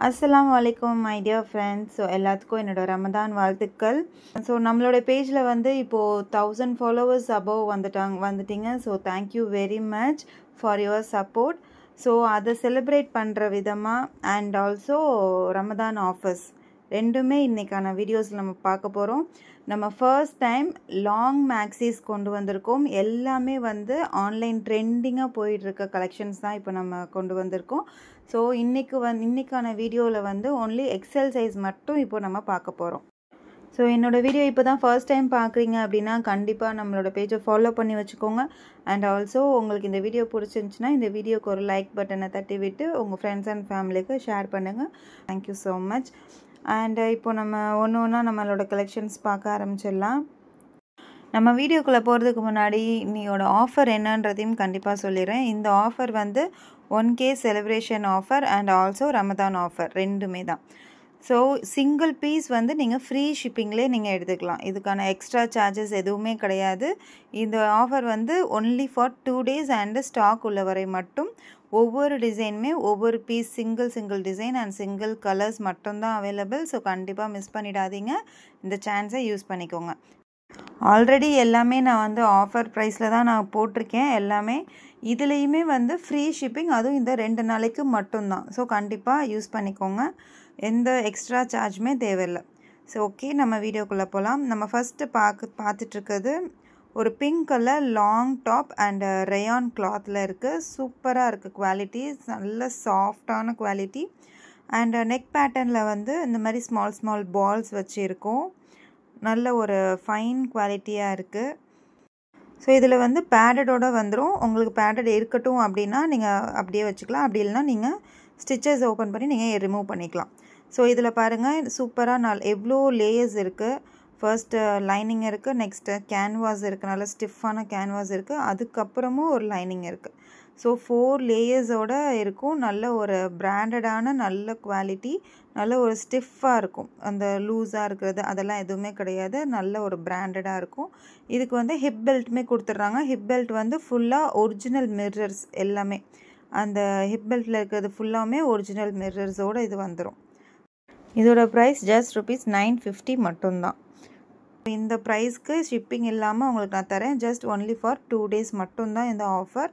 அஸ்ஸலாமு அலைக்கும் my dear friends. So எல்லாத்துக்கும் என்னோடய ரமதான் வாழ்த்துக்கள். ஸோ நம்மளோட பேஜில் வந்து இப்போது 1000 ஃபாலோவர்ஸ் அபவ் வந்துட்டீங்க. So thank you very much for your support. So அதை செலிப்ரேட் பண்ணுற விதமாக அண்ட் ஆல்சோ ரமதான் ஆஃபர்ஸ் ரெண்டுமே இன்றைக்கான வீடியோஸில் நம்ம பார்க்க போகிறோம். நம்ம ஃபர்ஸ்ட் டைம் லாங் மேக்ஸிஸ் கொண்டு வந்திருக்கோம். எல்லாமே வந்து ஆன்லைன் ட்ரெண்டிங்காக போயிட்டுருக்க கலெக்ஷன்ஸ் தான் இப்போ நம்ம கொண்டு வந்திருக்கோம். ஸோ இன்றைக்கான வீடியோவில் வந்து ஒன்லி எக்ஸல் சைஸ் மட்டும் இப்போ நம்ம பார்க்க போகிறோம். ஸோ என்னோடய வீடியோ இப்போ தான் ஃபர்ஸ்ட் டைம் பார்க்குறீங்க அப்படின்னா கண்டிப்பாக நம்மளோட பேஜை ஃபாலோ பண்ணி வச்சுக்கோங்க. அண்ட் ஆல்சோ உங்களுக்கு இந்த வீடியோ பிடிச்சிருந்துச்சுன்னா இந்த வீடியோக்கு ஒரு லைக் பட்டனை தட்டி விட்டு உங்கள் ஃப்ரெண்ட்ஸ் அண்ட் ஃபேமிலிக்கு ஷேர் பண்ணுங்கள். Thank you so much. அண்ட் இப்போ நம்ம ஒன்று ஒன்றா நம்மளோட கலெக்ஷன்ஸ் பார்க்க ஆரம்பிச்சிடலாம். நம்ம வீடியோக்குள்ளே போகிறதுக்கு முன்னாடி இன்னையோட ஆஃபர் என்னன்றதையும் கண்டிப்பாக சொல்லிடுறேன். இந்த ஆஃபர் வந்து 1K celebration offer and also Ramadan offer ரெண்டுமே தான். ஸோ சிங்கிள் பீஸ் வந்து நீங்கள் ஃப்ரீ ஷிப்பிங்லேயே நீங்கள் எடுத்துக்கலாம். இதுக்கான எக்ஸ்ட்ரா சார்ஜஸ் எதுவுமே கிடையாது. இந்த ஆஃபர் வந்து only for 2 days and stock உள்ள வரை மட்டும். ஒவ்வொரு டிசைனுமே ஒவ்வொரு piece single design and single colours மட்டும்தான் அவைலபிள். ஸோ கண்டிப்பாக மிஸ் பண்ணிடாதீங்க. இந்த சான்ஸை யூஸ் பண்ணிக்கோங்க. ஆல்ரெடி எல்லாமே நான் வந்து ஆஃபர் ப்ரைஸில் தான் நான் போட்டிருக்கேன். எல்லாமே இதுலேயுமே வந்து ஃப்ரீ ஷிப்பிங், அதுவும் இந்த 2 நாளைக்கு மட்டும்தான். ஸோ கண்டிப்பாக யூஸ் பண்ணிக்கோங்க. எந்த எக்ஸ்ட்ரா சார்ஜுமே தேவையில்லை. ஸோ ஓகே, நம்ம வீடியோக்குள்ளே போகலாம். நம்ம ஃபஸ்ட்டு பார்த்துட்ருக்கிறது ஒரு pink colour long top and rayon கிளாத்தில் இருக்குது. சூப்பராக இருக்குது. குவாலிட்டி நல்ல சாஃப்டான குவாலிட்டி. அண்ட் நெக் பேட்டர்னில் வந்து இந்த மாதிரி ஸ்மால் பால்ஸ் வச்சு இருக்கும். நல்ல ஒரு ஃபைன் குவாலிட்டியாக இருக்குது. ஸோ இதில் வந்து பேடடோடு வந்துடும். உங்களுக்கு பேடட் இருக்கட்டும் அப்படின்னா நீங்கள் அப்படியே வச்சுக்கலாம். அப்படி இல்லைனா நீங்கள் ஸ்டிச்சஸ் ஓப்பன் பண்ணி நீங்கள் ரிமூவ் பண்ணிக்கலாம். ஸோ இதில் பாருங்கள் சூப்பராக எவ்வளோ லேயர்ஸ் இருக்குது. ஃபர்ஸ்ட்டு லைனிங் இருக்குது, நெக்ஸ்ட்டு கேன்வாஸ் இருக்குது, நல்ல ஸ்டிஃபான கேன்வாஸ் இருக்குது, அதுக்கப்புறமும் ஒரு லைனிங் இருக்குது. ஸோ 4 லேயர்ஸோடு இருக்கும். நல்ல ஒரு பிராண்டடான நல்ல குவாலிட்டி, நல்ல ஒரு ஸ்டிஃபாக இருக்கும். அந்த லூஸாக இருக்கிறது அதெல்லாம் எதுவுமே கிடையாது. நல்ல ஒரு பிராண்டடாக இருக்கும். இதுக்கு வந்து ஹிப் பெல்ட்டுமே கொடுத்துட்றாங்க. ஹிப் பெல்ட் வந்து ஃபுல்லாக ஒரிஜினல் மிரர்ஸ் எல்லாமே. அந்த ஹிப் பெல்ட்டில் இருக்கிறது ஃபுல்லாமே ஒரிஜினல் மிரர்ஸோடு இது வந்துடும். இதோட ப்ரைஸ் ஜஸ்ட் ₹950 மட்டும்தான். இந்த ப்ரைஸ்க்கு ஷிப்பிங் இல்லாமல் உங்களுக்கு நான் தரேன். ஜஸ்ட் ஒன்லி ஃபார் 2 days மட்டும்தான் இந்த ஆஃபர்.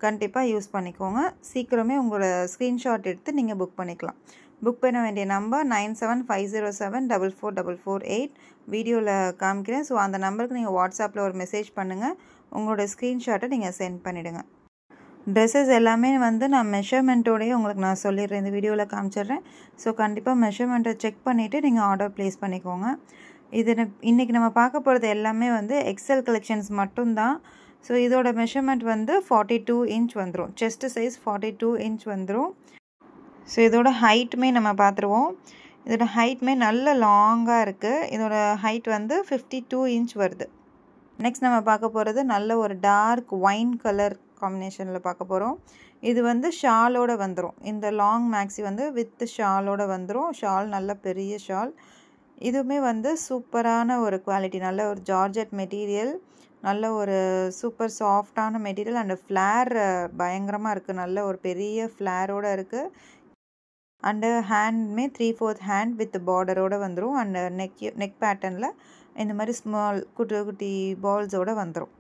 கண்டிப்பாக யூஸ் பண்ணிக்கோங்க. சீக்கிரமே உங்களோட ஸ்க்ரீன்ஷாட் எடுத்து நீங்கள் புக் பண்ணிக்கலாம். புக் பண்ண வேண்டிய நம்பர் 9750744448 வீடியோவில் காமிக்கிறேன். ஸோ அந்த நம்பருக்கு நீங்கள் வாட்ஸ்அப்பில் ஒரு மெசேஜ் பண்ணுங்கள். உங்களோட ஸ்க்ரீன்ஷாட்டை நீங்கள் சென்ட் பண்ணிவிடுங்க. ட்ரெஸ்ஸஸ் எல்லாமே வந்து நான் மெஷர்மெண்ட்டோடையே உங்களுக்கு நான் சொல்லிடுறேன். இந்த வீடியோவில் காமிச்சிடுறேன். ஸோ கண்டிப்பாக மெஷர்மெண்ட்டை செக் பண்ணிவிட்டு நீங்கள் ஆர்டர் ப்ளேஸ் பண்ணிக்கோங்க. இன்றைக்கி நம்ம பார்க்க போகிறது எல்லாமே வந்து எக்ஸல் கலெக்ஷன்ஸ் மட்டும்தான். ஸோ இதோட மெஷர்மெண்ட் வந்து 42 inch வந்துடும். செஸ்ட்டு சைஸ் 42 inch வந்துடும். ஸோ இதோட ஹைட்டுமே நம்ம பார்த்துருவோம். இதோட ஹைட்டுமே நல்ல லாங்காக இருக்குது. இதோட ஹைட் வந்து 52 inch வருது. நெக்ஸ்ட் நம்ம பார்க்க போகிறது நல்ல ஒரு டார்க் ஒயின் கலர் காம்பினேஷனில் பார்க்க போகிறோம். இது வந்து ஷாலோடு வந்துடும். இந்த லாங் மேக்ஸி வந்து வித் ஷாலோடு வந்துடும். ஷால் நல்ல பெரிய ஷால். இதுவுமே வந்து சூப்பரான ஒரு குவாலிட்டி. நல்ல ஒரு ஜார்ஜெட் மெட்டீரியல், நல்ல ஒரு சூப்பர் சாஃப்டான மெட்டீரியல் அண்ட் ஃப்ளேர் பயங்கரமாக இருக்குது. நல்ல ஒரு பெரிய ஃப்ளேரோடு இருக்குது. அண்டு ஹேண்டுமே 3/4 ஹேண்ட் வித் பார்டரோடு வந்துடும். அண்ட் நெக் பேட்டர்னில் இந்த மாதிரி ஸ்மால் குட்டி பால்ஸோடு வந்துடும்.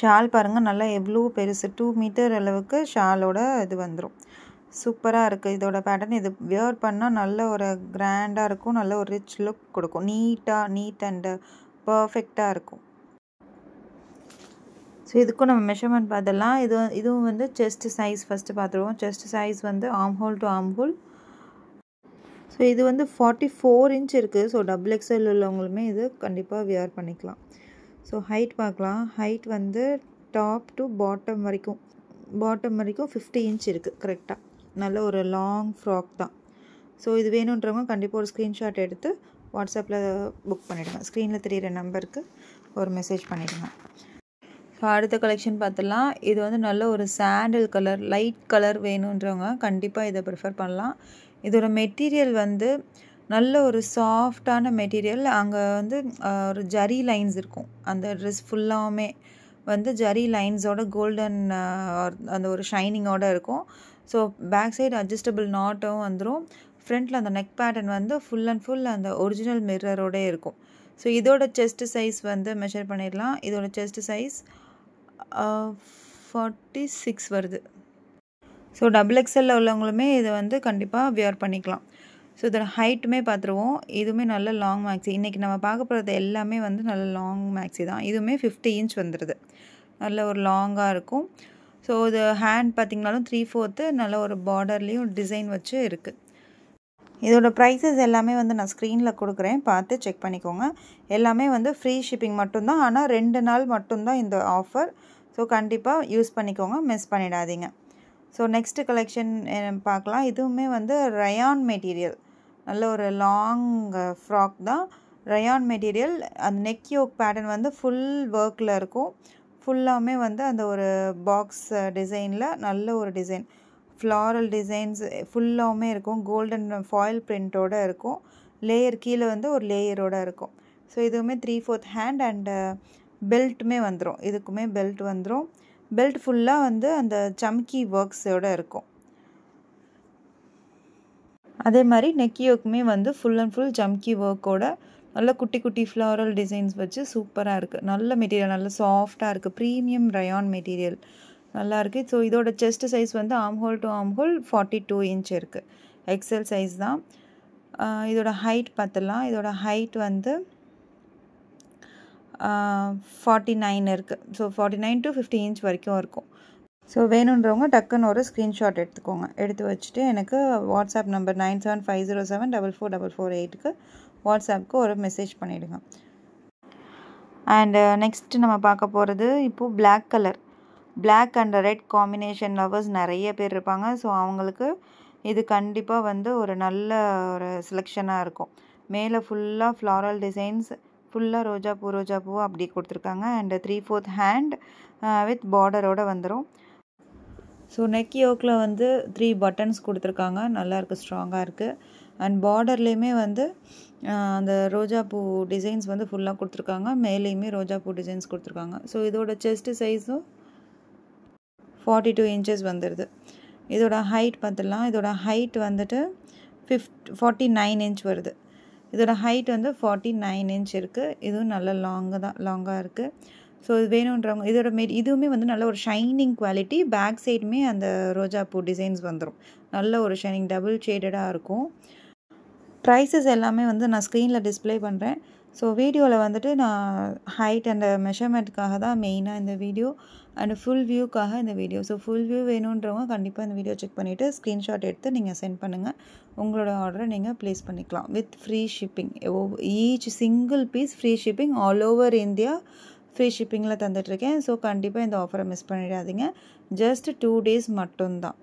ஷால் பாருங்கள் நல்லா எவ்வளோ பெருசு, 2 மீட்டர் அளவுக்கு ஷாலோட இது வந்துடும். சூப்பராக இருக்குது இதோட பேட்டர்ன். இது வியர் பண்ணால் நல்ல ஒரு கிராண்டாக இருக்கும். நல்ல ஒரு ரிச் லுக் கொடுக்கும். நீட் அண்டு பர்ஃபெக்டாக இருக்கும். ஸோ இதுக்கும் நம்ம மெஷர்மெண்ட் பார்த்துடலாம். இதுவும் வந்து செஸ்ட் சைஸ் ஃபஸ்ட்டு பார்த்துருவோம். செஸ்ட் சைஸ் வந்து arm whole to arm whole. So இது வந்து 44 inch இருக்குது. ஸோ XXL உள்ளவங்களுமே இது கண்டிப்பாக வியர் பண்ணிக்கலாம். ஸோ ஹைட் பார்க்கலாம். ஹைட் வந்து டாப் டு பாட்டம் வரைக்கும் 50 inch இருக்குது கரெக்டாக. நல்ல ஒரு லாங் ஃப்ராக் தான். ஸோ இது வேணுன்றவங்க கண்டிப்பாக ஒரு ஸ்க்ரீன்ஷாட் எடுத்து வாட்ஸ்அப்பில் புக் பண்ணிவிடுங்க. ஸ்க்ரீனில் தெரிகிற நம்பருக்கு ஒரு மெசேஜ் பண்ணிவிடுங்க. ஸோ அடுத்த கலெக்ஷன் பார்த்துடலாம். இது வந்து நல்ல ஒரு சாண்டில் கலர், லைட் கலர் வேணுன்றவங்க கண்டிப்பாக இதை ப்ரிஃபர் பண்ணலாம். இதோட மெட்டீரியல் வந்து நல்ல ஒரு சாஃப்டான மெட்டீரியல். அங்கே வந்து ஒரு ஜரி லைன்ஸ் இருக்கும். அந்த ட்ரெஸ் ஃபுல்லாமே வந்து ஜரி லைன்ஸோட கோல்டன் அந்த ஒரு ஷைனிங்கோடு இருக்கும். ஸோ பேக் சைடு அட்ஜஸ்டபிள் நாட்டும் வந்துடும். ஃப்ரண்ட்டில் அந்த நெக் பேட்டர்ன் வந்து ஃபுல் அண்ட் ஃபுல் அந்த ஒரிஜினல் மிரரோடே இருக்கும். ஸோ இதோட செஸ்ட் சைஸ் வந்து மெஷர் பண்ணிடலாம். இதோட செஸ்ட் சைஸ் 46 வருது. ஸோ XXL உள்ளவங்களுமே இதை வந்து கண்டிப்பாக வியர் பண்ணிக்கலாம். ஸோ இதோட ஹைட்டுமே பார்த்துருவோம். இதுவுமே நல்ல லாங் மேக்ஸி. இன்றைக்கி நம்ம பார்க்க போகிறது எல்லாமே வந்து நல்ல லாங் மேக்ஸி தான். இதுவுமே 50 இன்ச் வந்துடுது. நல்ல ஒரு லாங்காக இருக்கும். ஸோ இது ஹேண்ட் பார்த்திங்கனாலும் 3/4 நல்ல ஒரு பார்டர்லேயும் டிசைன் வச்சு இருக்குது. இதோட ப்ரைஸஸ் எல்லாமே வந்து நான் ஸ்க்ரீனில் கொடுக்குறேன், பார்த்து செக் பண்ணிக்கோங்க. எல்லாமே வந்து ஃப்ரீ ஷிப்பிங் மட்டும்தான். ஆனால் 2 நாள் மட்டும்தான் இந்த ஆஃபர். ஸோ கண்டிப்பாக யூஸ் பண்ணிக்கோங்க, மிஸ் பண்ணிடாதீங்க. ஸோ நெக்ஸ்ட்டு கலெக்ஷன் பார்க்கலாம். இதுவுமே வந்து ரயான் மெட்டீரியல், நல்ல ஒரு லாங் ஃப்ராக் தான். ரயான் மெட்டீரியல், அந்த நெக் யோக் பேட்டர்ன் வந்து ஃபுல் ஒர்க்கில் இருக்கும். ஃபுல்லாமே வந்து அந்த ஒரு பாக்ஸ் டிசைனில் நல்ல ஒரு டிசைன், ஃப்ளாரல் டிசைன்ஸ் ஃபுல்லாகவுமே இருக்கும். கோல்டன் ஃபாயில் பிரிண்ட்டோடு இருக்கும். லேயர் கீழே வந்து ஒரு லேயரோடு இருக்கும். ஸோ இதுவுமே 3/4 ஹேண்ட் அண்டு பெல்ட்டுமே வந்துடும். இதுக்குமே பெல்ட் வந்துடும். பெல்ட் ஃபுல்லாக வந்து அந்த சம்கி ஒர்க்ஸோடு இருக்கும். அதே மாதிரி நெக்கியோக்குமே வந்து ஃபுல் அண்ட் ஃபுல் ஜம்கி ஒர்க்கோட நல்ல குட்டி குட்டி ஃப்ளாரல் டிசைன்ஸ் வச்சு சூப்பராக இருக்குது. நல்ல மெட்டீரியல், நல்ல சாஃப்டாக இருக்குது. ப்ரீமியம் ரயான் மெட்டீரியல் நல்லா இருக்குது. ஸோ இதோட செஸ்ட் சைஸ் வந்து ஆம்ஹோல் டு ஆம்ஹோல் 42 இன்ச் இருக்குது. எக்ஸல் சைஸ் தான். இதோட ஹைட் பார்த்துடலாம். இதோட ஹைட் வந்து 49 இருக்குது. ஸோ 49 to 50 இன்ச் வரைக்கும் இருக்கும். ஸோ வேணுன்றவங்க டக்குன்னு ஒரு ஸ்க்ரீன்ஷாட் எடுத்துக்கோங்க. எடுத்து வச்சுட்டு எனக்கு வாட்ஸ்அப் நம்பர் 9750744448க்கு வாட்ஸ்அப்புக்கு ஒரு மெசேஜ் பண்ணிவிடுங்க. அண்டு நெக்ஸ்ட்டு நம்ம பார்க்க போகிறது இப்போது black colour, black and red combination lovers நிறைய பேர் இருப்பாங்க. ஸோ அவங்களுக்கு இது கண்டிப்பாக வந்து ஒரு நல்ல ஒரு செலெக்ஷனாக இருக்கும். மேலே ஃபுல்லாக ஃப்ளாரல் டிசைன்ஸ், ஃபுல்லாக ரோஜா பூ அப்படி கொடுத்துருக்காங்க. அண்டு 3/4 ஹேண்ட் வித் பார்டரோடு வந்துடும். ஸோ நெக் யோக்கில் வந்து 3 பட்டன்ஸ் கொடுத்துருக்காங்க. நல்லாயிருக்கு, ஸ்ட்ராங்காக இருக்குது. அண்ட் பார்டர்லேயுமே வந்து அந்த ரோஜாப்பூ டிசைன்ஸ் வந்து ஃபுல்லாக கொடுத்துருக்காங்க. மேலேயுமே ரோஜாப்பூ டிசைன்ஸ் கொடுத்துருக்காங்க. ஸோ இதோட செஸ்ட்டு சைஸும் 42 இன்ச்சஸ் வந்துடுது. இதோட ஹைட் பார்த்துடலாம். இதோட ஹைட் வந்துட்டு 49 இன்ச் வருது. இதோட ஹைட் வந்து 49 இன்ச் இருக்குது. இதுவும் நல்ல லாங்காக இருக்குது. ஸோ இது வேணுன்றவங்க இதோட இதுவுமே வந்து நல்ல ஒரு ஷைனிங் குவாலிட்டி. பேக் சைடுமே அந்த ரோஜாப்பூ டிசைன்ஸ் வந்துடும். நல்ல ஒரு ஷைனிங் டபுள் ஷேடடாக இருக்கும். ப்ரைஸஸ் எல்லாமே வந்து நான் ஸ்க்ரீனில் டிஸ்பிளே பண்ணுறேன். ஸோ வீடியோவில் வந்துட்டு நான் ஹைட் அண்ட் மெஷர்மெண்ட்டுக்காக தான் மெயினாக இந்த வீடியோ, அண்ட் ஃபுல் வியூக்காக இந்த வீடியோ. ஸோ ஃபுல் வியூ வேணுன்றவங்க கண்டிப்பாக இந்த வீடியோ செக் பண்ணிவிட்டு ஸ்க்ரீன்ஷாட் எடுத்து நீங்கள் சென்ட் பண்ணுங்கள். உங்களோட ஆர்டரை நீங்கள் ப்ளேஸ் பண்ணிக்கலாம் with free shipping. Each single piece free shipping all over India free ஷிப்பிங்கில் தந்துட்டுருக்கேன். ஸோ கண்டிப்பாக இந்த ஆஃபரை மிஸ் பண்ணிடாதீங்க. ஜஸ்ட் 2 days மட்டும்தான்.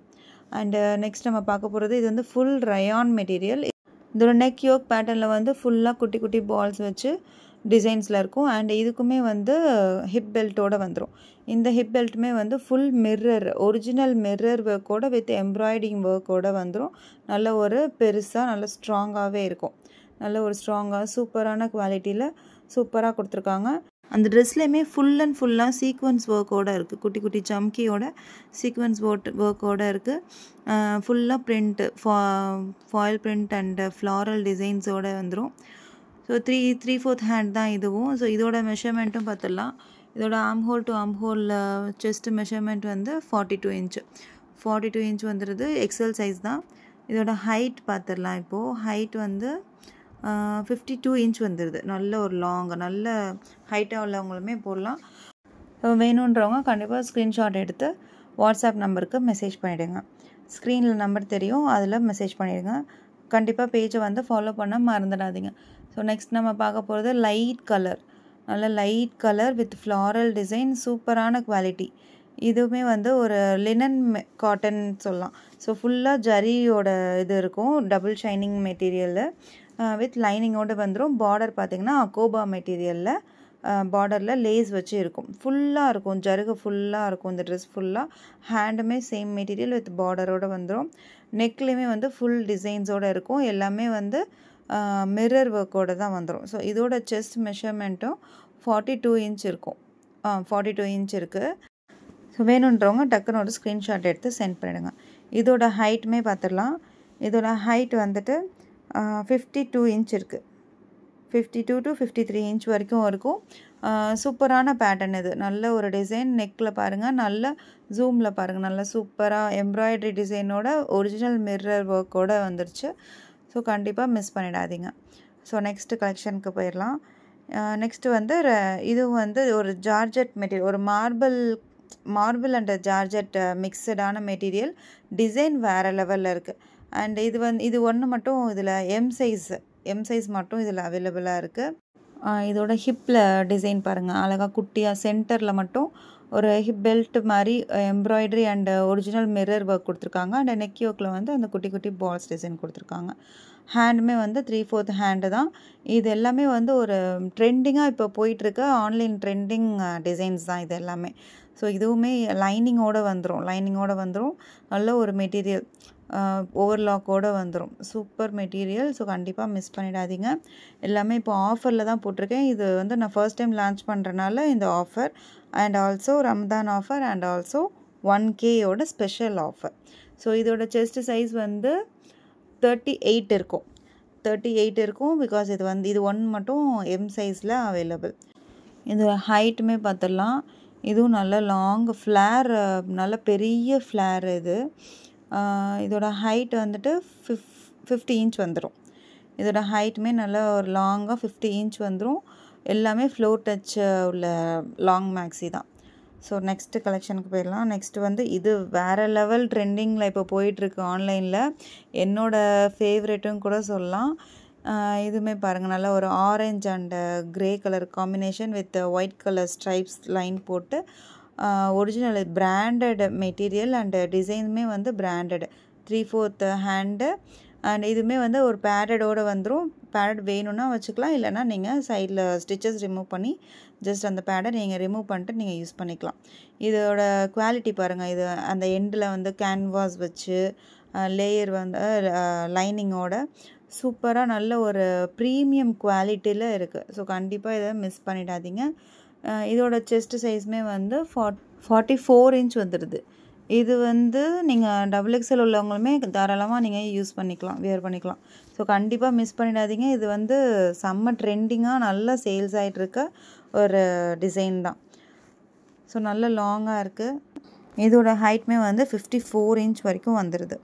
அண்டு நெக்ஸ்ட் நம்ம பார்க்க போகிறது இது வந்து ஃபுல் ரயான் மெட்டீரியல். இதோட நெக் யோக் பேட்டர்னில் வந்து ஃபுல்லாக குட்டி குட்டி பால்ஸ் வச்சு டிசைன்ஸில் இருக்கும். அண்ட் இதுக்குமே வந்து ஹிப் பெல்ட்டோடு வந்துடும். இந்த ஹிப் பெல்ட்டுமே வந்து ஃபுல் மிரர், ஒரிஜினல் மிரர் ஒர்க்கோட வித் எம்ப்ராய்டிங் ஒர்க்கோடு வந்துடும். நல்ல ஒரு பெருசாக நல்ல ஸ்ட்ராங்காகவே இருக்கும். நல்ல ஒரு ஸ்ட்ராங்காக சூப்பரான குவாலிட்டியில் சூப்பராக கொடுத்துருக்காங்க. அந்த ட்ரெஸ்லேயுமே ஃபுல் அண்ட் ஃபுல்லாக சீக்வன்ஸ் ஒர்க்கோடு இருக்குது. குட்டி குட்டி சம்கியோட சீக்வன்ஸ் ஒர்க்கோடு இருக்குது. ஃபுல்லாக print, foil print and floral டிசைன்ஸோடு வந்துடும். ஸோ 3/4 ஹேண்ட் தான் இதுவும். ஸோ இதோட மெஷர்மெண்ட்டும் பார்த்துடலாம். இதோட armhole to armhole chest measurement வந்து 42 இன்ச்சு. 42 இன்ச் வந்துடுது. எக்ஸல் சைஸ் தான். இதோட ஹைட் பார்த்துடலாம். இப்போது ஹைட் வந்து 52 இன்ச் வந்துடுது. நல்ல ஒரு நல்ல ஹைட்டாக உள்ளவங்களுமே போடலாம். வேணுன்றவங்க கண்டிப்பாக ஸ்க்ரீன்ஷாட் எடுத்து வாட்ஸ்அப் நம்பருக்கு மெசேஜ் பண்ணிவிடுங்க. ஸ்க்ரீனில் நம்பர் தெரியும், அதில் மெசேஜ் பண்ணிவிடுங்க. கண்டிப்பாக பேஜை வந்து ஃபாலோ பண்ண மறந்துடாதீங்க. ஸோ நெக்ஸ்ட் நம்ம பார்க்க போகிறது லைட் கலர், நல்ல light colour with floral design, சூப்பரான குவாலிட்டி. இதுவுமே வந்து ஒரு லினன் காட்டன் சொல்லலாம். ஸோ ஃபுல்லாக ஜரியோட இது இருக்கும், டபுள் ஷைனிங் மெட்டீரியலில் வித் லைனிங்கோடு வந்துடும். பார்டர் பார்த்திங்கன்னா அகோபா மெட்டீரியலில் பார்டரில் லேஸ் வச்சு இருக்கும். ஃபுல்லாக இருக்கும், ஜருகு ஃபுல்லாக இருக்கும் இந்த ட்ரெஸ் ஃபுல்லாக. ஹேண்டுமே சேம் மெட்டீரியல் வித் பார்டரோடு வந்துடும். நெக்லேயுமே வந்து ஃபுல் டிசைன்ஸோடு இருக்கும். எல்லாமே வந்து மிரர் ஒர்க்கோடு தான் வந்துடும். ஸோ இதோட செஸ்ட் மெஷர்மெண்ட்டும் 42 இன்ச் இருக்கும். 42 இன்ச் இருக்குது. ஸோ வேணுன்றவங்க டக்குன்னு ஒரு ஸ்க்ரீன்ஷாட் எடுத்து சென்ட் பண்ணிவிடுங்க. இதோட ஹைட்டுமே பார்த்துடலாம். இதோட ஹைட் வந்துட்டு 52 இன்ச் இருக்குது. 52 to 53 இன்ச் வரைக்கும் இருக்கும். சூப்பரான பேட்டர்ன் இது. நல்ல ஒரு டிசைன். நெக்கில் பாருங்கள், நல்ல ஜூமில் பாருங்கள், நல்ல சூப்பராக எம்ப்ராய்டரி டிசைனோட ஒரிஜினல் மிரர் ஒர்க்கோடு வந்துருச்சு. ஸோ கண்டிப்பாக மிஸ் பண்ணிடாதீங்க. ஸோ நெக்ஸ்ட்டு கலெக்ஷனுக்கு போயிடலாம். நெக்ஸ்ட்டு வந்து இது வந்து ஒரு ஜார்ஜெட் மெட்டீரியல், ஒரு மார்பிள் அண்ட் ஜார்ஜெட் மிக்சடான மெட்டீரியல். டிசைன் வேறு லெவலில் இருக்குது. அண்ட் இது ஒன்று மட்டும் இதில் எம் சைஸ் மட்டும் இதில் அவைலபிளாக இருக்குது. இதோட ஹிப்பில் டிசைன் பாருங்கள், அழகாக குட்டியாக சென்டரில் மட்டும் ஒரு ஹிப் பெல்ட் மாதிரி embroidery and original mirror work கொடுத்துருக்காங்க. அண்ட் நெக் யோக்கில் வந்து அந்த குட்டி குட்டி பால்ஸ் டிசைன் கொடுத்துருக்காங்க. ஹேண்டுமே வந்து 3/4 ஹேண்டு தான். இது எல்லாமே வந்து ஒரு ட்ரெண்டிங்காக இப்போ போயிட்டுருக்க ஆன்லைன் ட்ரெண்டிங் டிசைன்ஸ் தான் இது எல்லாமே. ஸோ இதுவுமே லைனிங்கோடு வந்துடும். நல்ல ஒரு மெட்டீரியல், ஓவர்லாக்கோடு வந்துடும். Super material. ஸோ கண்டிப்பாக மிஸ் பண்ணிடாதீங்க. எல்லாமே இப்போ ஆஃபரில் தான் போட்டிருக்கேன். இது வந்து நான் ஃபர்ஸ்ட் டைம் லான்ச் பண்ணுறனால இந்த offer, and also Ramadan offer, and also 1K special offer. So இதோட செஸ்ட் சைஸ் வந்து 38 இருக்கும். பிகாஸ் இது ஒன் மட்டும் எம் சைஸில் அவைலபிள். இது ஹைட்டுமே பார்த்துடலாம். இதுவும் நல்ல லாங் ஃப்ளேர், நல்ல பெரிய ஃப்ளேர் இது. இதோட ஹைட் வந்துட்டு 50 இன்ச் வந்துடும். இதோட ஹைட்டுமே நல்லா ஒரு லாங்காக 50 இன்ச் வந்துடும். எல்லாமே ஃப்ளோர் டச் உள்ள லாங் மேக்ஸி தான். ஸோ நெக்ஸ்ட்டு கலெக்ஷனுக்கு போயிடலாம். நெக்ஸ்ட்டு வந்து இது வேறு லெவல் ட்ரெண்டிங்கில் இப்போ போயிட்டுருக்கு ஆன்லைனில். என்னோடய ஃபேவரெட்டும் கூட சொல்லலாம். இதுவுமே பாருங்கள், நல்லா ஒரு orange and grey colour combination with white colour stripes line போட்டு ஒரிஜினல் பிராண்டட் மெட்டீரியல் அண்ட் டிசைனுமே வந்து பிராண்டட். 3/4 ஹேண்டு. அண்ட் இதுவுமே வந்து ஒரு பேடடோடு வந்துடும். பேடட் வேணும்னா வச்சுக்கலாம், இல்லைனா நீங்கள் சைடில் ஸ்டிச்சஸ் ரிமூவ் பண்ணி ஜஸ்ட் அந்த பேடை நீங்கள் ரிமூவ் பண்ணிட்டு நீங்கள் யூஸ் பண்ணிக்கலாம். இதோட குவாலிட்டி பாருங்கள். இது அந்த எண்டில் வந்து கேன்வாஸ் வச்சு லேயர் வந்து லைனிங்கோட சூப்பராக நல்ல ஒரு ப்ரீமியம் குவாலிட்டியில் இருக்குது. ஸோ கண்டிப்பாக இதை மிஸ் பண்ணிடாதீங்க. இதோட செஸ்ட் சைஸுமே வந்து 44 இன்ச் வந்துடுது. இது வந்து நீங்கள் XXL உள்ளவங்களுமே தாராளமாக நீங்கள் வியர் பண்ணிக்கலாம். ஸோ கண்டிப்பாக மிஸ் பண்ணிடாதீங்க. இது வந்து செம்ம ட்ரெண்டிங்காக நல்ல சேல்ஸ் ஆகிட்டுருக்க ஒரு டிசைன் தான். ஸோ நல்ல லாங்காக இருக்குது. இதோட ஹைட்டுமே வந்து 54 இன்ச் வரைக்கும் வந்துடுது.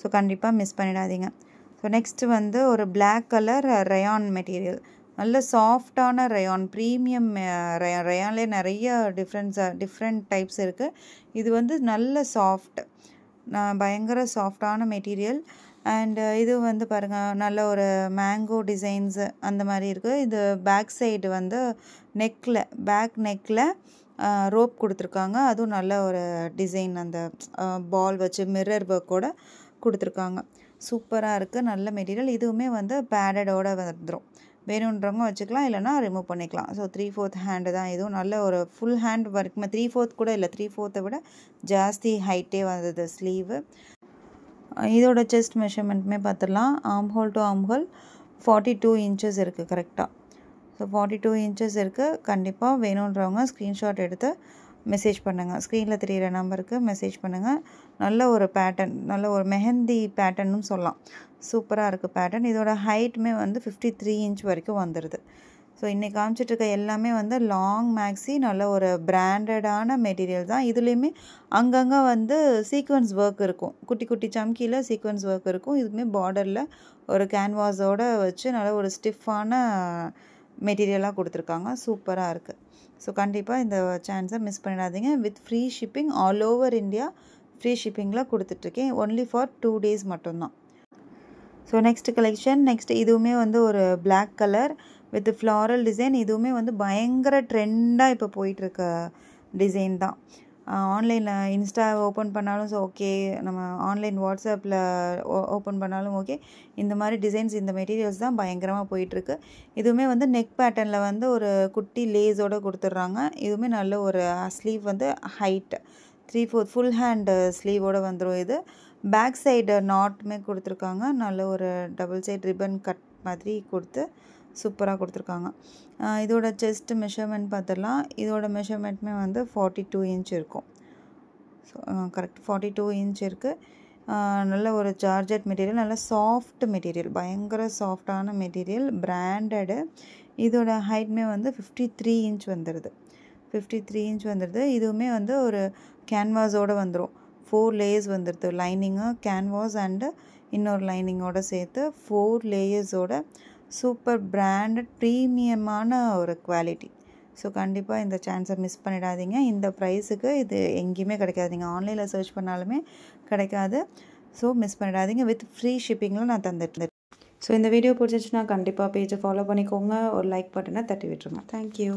ஸோ கண்டிப்பாக மிஸ் பண்ணிடாதீங்க. ஸோ நெக்ஸ்ட்டு வந்து ஒரு பிளாக் கலர் ரயான் மெட்டீரியல். நல்ல சாஃப்டான ரயான், ப்ரீமியம் ரயான்லேயே நிறைய டிஃப்ரெண்ட் டைப்ஸ் இருக்குது. இது வந்து நல்ல சாஃப்ட், பயங்கர சாஃப்டான மெட்டீரியல். அண்டு இது வந்து பாருங்கள், நல்ல ஒரு மேங்கோ டிசைன்ஸு அந்த மாதிரி இருக்குது. இது பேக் சைடு வந்து பேக் நெக்கில் ரோப் கொடுத்துருக்காங்க. அதுவும் நல்ல ஒரு டிசைன், அந்த பால் வச்சு மிரர் ஒர்க்கோட கொடுத்துருக்காங்க. சூப்பராக இருக்குது, நல்ல மெட்டீரியல். இதுவுமே வந்து பேடடோடு வந்துடும். வேணுன்றவங்க வச்சுக்கலாம், இல்லைனா ரிமூவ் பண்ணிக்கலாம். ஸோ 3/4 ஹேண்டு தான். இதுவும் நல்ல ஒரு ஃபுல் ஹேண்ட் வரைக்குமே, 3/4 கூட இல்லை, 3/4 விட ஜாஸ்தி ஹைட்டே வந்தது ஸ்லீவு. இதோட செஸ்ட் மெஷர்மெண்ட்டுமே பார்த்துடலாம். Arm whole to arm whole 42 inches இருக்குது கரெக்டாக. ஸோ 42 இன்ச்சஸ் இருக்குது. கண்டிப்பாக வேணுன்றவங்க ஸ்க்ரீன்ஷாட் எடுத்து மெசேஜ் பண்ணுங்கள். ஸ்க்ரீனில் தெரிகிற நம்பருக்கு மெசேஜ் பண்ணுங்கள். நல்ல ஒரு பேட்டர்ன், நல்ல ஒரு மெஹந்தி பேட்டர்னும் சொல்லலாம். சூப்பராக இருக்குது பேட்டர்ன். இதோட ஹைட்டுமே வந்து 53 இன்ச் வரைக்கும் வந்துடுது. ஸோ இன்றைக்கி காமிச்சிட்ருக்க எல்லாமே வந்து லாங் மேக்ஸி, நல்ல ஒரு பிராண்டடான மெட்டீரியல் தான். இதுலேயுமே அங்கங்கே வந்து சீக்வன்ஸ் ஒர்க் இருக்கும். குட்டி குட்டி சம்கியில் சீக்வன்ஸ் ஒர்க் இருக்கும். இதுவுமே பார்டரில் ஒரு கேன்வாஸோடு வச்சு நல்ல ஒரு ஸ்டிஃபான மெட்டீரியலாக கொடுத்துருக்காங்க. சூப்பராக இருக்குது. ஸோ கண்டிப்பாக இந்த சான்ஸை மிஸ் பண்ணிடாதீங்க. With free shipping, all over India free ஷிப்பிங்கில் கொடுத்துட்ருக்கேன். ஒன்லி ஃபார் 2 days மட்டும்தான். So next collection. இதுவுமே வந்து ஒரு black colour with floral design. இதுவுமே வந்து பயங்கர ட்ரெண்டாக இப்போ போயிட்டுருக்க டிசைன் தான். ஆன்லைனில் இன்ஸ்டா ஓப்பன் பண்ணாலும் ஓகே, நம்ம ஆன்லைன் வாட்ஸ்அப்பில் ஓப்பன் பண்ணாலும் ஓகே, இந்த மாதிரி டிசைன்ஸ், இந்த மெட்டீரியல்ஸ் தான் பயங்கரமாக போயிட்டுருக்கு. இதுவுமே வந்து நெக் பேட்டர்னில் வந்து ஒரு குட்டி லேஸோடு கொடுத்துட்றாங்க. இதுவுமே நல்ல ஒரு ஸ்லீவ் வந்து ஹைட் 3/4 ஃபுல் ஹேண்டு ஸ்லீவோடு வந்துடும். இது பேக் சைடு நாட்டுமே கொடுத்துருக்காங்க. நல்ல ஒரு டபுள் சைட் ரிப்பன் கட் மாதிரி கொடுத்து சூப்பராக கொடுத்துருக்காங்க. இதோட செஸ்ட் மெஷர்மெண்ட் பார்த்துடலாம். இதோட மெஷர்மெண்ட்டுமே வந்து 42 இன்ச் இருக்கும். ஸோ கரெக்ட் 42 இன்ச் இருக்குது. நல்ல ஒரு ஜார்ஜெட் மெட்டீரியல், நல்ல சாஃப்ட் மெட்டீரியல், பயங்கர சாஃப்டான மெட்டீரியல், பிராண்டடு. இதோட ஹைட்மே வந்து 53 இன்ச் வந்துடுது. 53 இன்ச் வந்துடுது. இதுவுமே வந்து ஒரு கேன்வாஸோடு வந்துடும். 4 லேயர்ஸ் வந்துடுது. லைனிங்கு, கேன்வாஸ் அண்டு இன்னொரு லைனிங்கோடு சேர்த்து 4 லேயர்ஸோட சூப்பர் பிராண்டட் ப்ரீமியமான ஒரு குவாலிட்டி. ஸோ கண்டிப்பாக இந்த சான்ஸை மிஸ் பண்ணிடாதீங்க. இந்த ப்ரைஸுக்கு இது எங்கேயுமே கிடைக்காது. நீங்கள் ஆன்லைனில் சர்ச் பண்ணாலுமே கிடைக்காது. ஸோ மிஸ் பண்ணிடாதீங்க. வித் ஃப்ரீ ஷிப்பிங்கில் நான் தந்துட்டு. ஸோ இந்த வீடியோ பிடிச்சிச்சுன்னா கண்டிப்பாக பேஜை ஃபாலோ பண்ணிக்கோங்க. ஒரு லைக் பட்டனை தட்டி விட்டுருங்க. தேங்க்யூ.